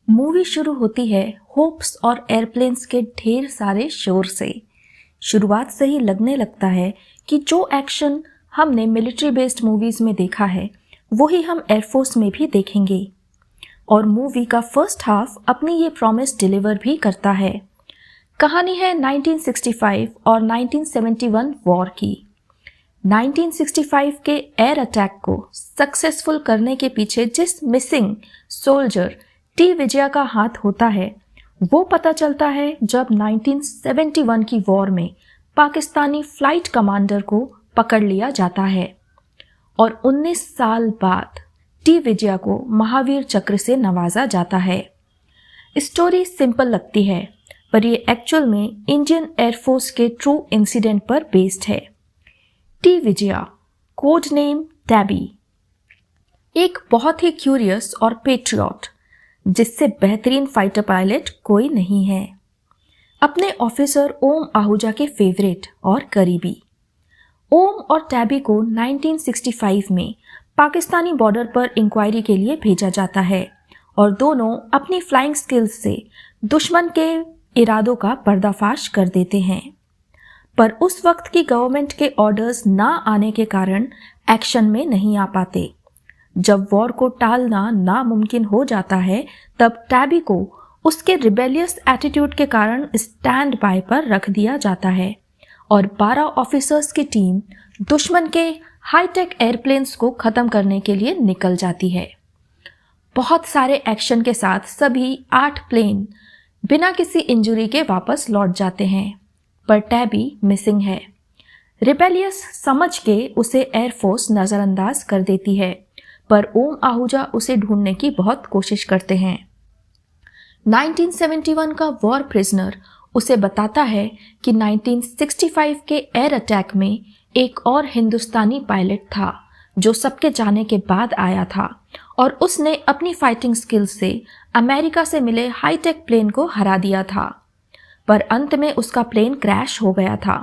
Movie शुरू होती है होप्स और एयरप्लेन्स के ढेर सारे शोर से। शुरुआत से ही लगने लगता है कि जो एक्शन हमने मिलिट्री बेस्ड मूवीज में देखा है वही हम एयरफोर्स में भी देखेंगे। और मूवी का फर्स्ट हाफ अपनी ये प्रॉमिस डिलीवर भी करता है। कहानी है 1965 और 1971 वॉर की। 1965 के एयर अटैक को सक्सेसफुल करने के पीछे जिस मिसिंग सोल्जर टी विजया का हाथ होता है वो पता चलता है जब 1971 की वॉर में पाकिस्तानी फ्लाइट कमांडर को पकड़ लिया जाता है और 19 साल बाद टी विजया को महावीर चक्र से नवाजा जाता है। स्टोरी सिंपल लगती है पर ये एक्चुअल में इंडियन एयरफोर्स के ट्रू इंसिडेंट पर बेस्ड है। T Vijaya, code name tabby, एक बहुत ही क्यूरियस और पेट्रियट जिससे बेहतरीन फाइटर पायलट कोई नहीं है। अपने ऑफिसर ओम आहूजा के फेवरेट और करीबी। ओम और टैबी को 1965 में पाकिस्तानी बॉर्डर पर इंक्वायरी के लिए भेजा जाता है और दोनों अपनी फ्लाइंग स्किल्स से दुश्मन के इरादों का पर्दाफाश कर देते हैं। पर उस वक्त की गवर्नमेंट के ऑर्डर्स ना आने के कारण एक्शन में नहीं आ पाते। जब वॉर को टालना नामुमकिन हो जाता है तब टैबी को उसके रिबेलियस एटीट्यूड के कारण स्टैंड बाय पर रख दिया जाता है और 12 ऑफिसर्स की टीम दुश्मन के हाईटेक एयरप्लेन्स को ख़त्म करने के लिए निकल जाती है। बहुत सारे एक्शन के साथ सभी 8 प्लेन बिना किसी इंजरी के वापस लौट जाते हैं पर टैबी मिसिंग है। रिबेलियस समझ के उसे एयरफोर्स नज़रअंदाज कर देती है पर ओम आहूजा उसे ढूंढने की बहुत कोशिश करते हैं। 1971 का वॉर प्रिजनर उसे बताता है कि 1965 के एयर अटैक में एक और हिंदुस्तानी पायलट था जो सबके जाने के बाद आया था और उसने अपनी फाइटिंग स्किल्स से अमेरिका से मिले हाईटेक प्लेन को हरा दिया था पर अंत में उसका प्लेन क्रैश हो गया था।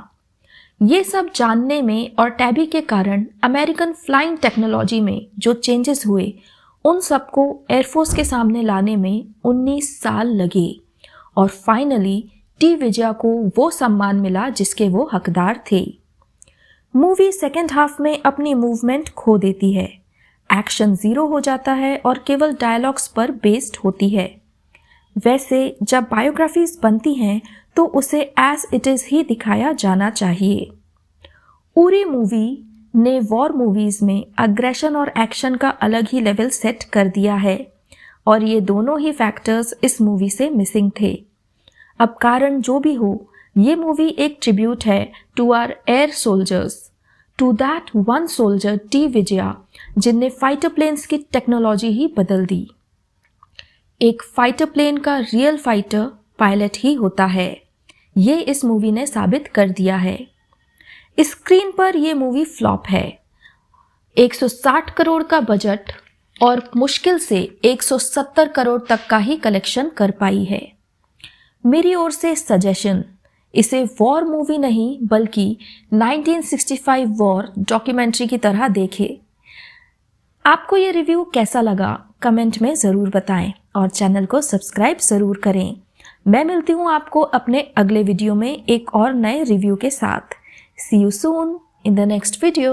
ये सब जानने में और टैबी के कारण अमेरिकन फ्लाइंग टेक्नोलॉजी में जो चेंजेस हुए उन सबको एयरफोर्स के सामने लाने में 19 साल लगे और फाइनली टी विजया को वो सम्मान मिला जिसके वो हकदार थे। मूवी सेकेंड हाफ में अपनी मूवमेंट खो देती है, एक्शन जीरो हो जाता है और केवल डायलॉग्स पर बेस्ड होती है। वैसे जब बायोग्राफीज बनती हैं तो उसे एज इट इज़ ही दिखाया जाना चाहिए। उरी मूवी ने वॉर मूवीज में अग्रेशन और एक्शन का अलग ही लेवल सेट कर दिया है और ये दोनों ही फैक्टर्स इस मूवी से मिसिंग थे। अब कारण जो भी हो, ये मूवी एक ट्रिब्यूट है to our air soldiers, to that one soldier T Vijaya जिनने फाइटर प्लेन्स की टेक्नोलॉजी ही बदल दी। एक फाइटर प्लेन का रियल फाइटर पायलट ही होता है, ये इस मूवी ने साबित कर दिया है। स्क्रीन पर यह मूवी फ्लॉप है। 160 करोड़ का बजट और मुश्किल से 170 करोड़ तक का ही कलेक्शन कर पाई है। मेरी ओर से सजेशन, इसे वॉर मूवी नहीं बल्कि 1965 वॉर डॉक्यूमेंट्री की तरह देखें। आपको ये रिव्यू कैसा लगा कमेंट में ज़रूर बताएं और चैनल को सब्सक्राइब ज़रूर करें। मैं मिलती हूँ आपको अपने अगले वीडियो में एक और नए रिव्यू के साथ। See you soon in the next video.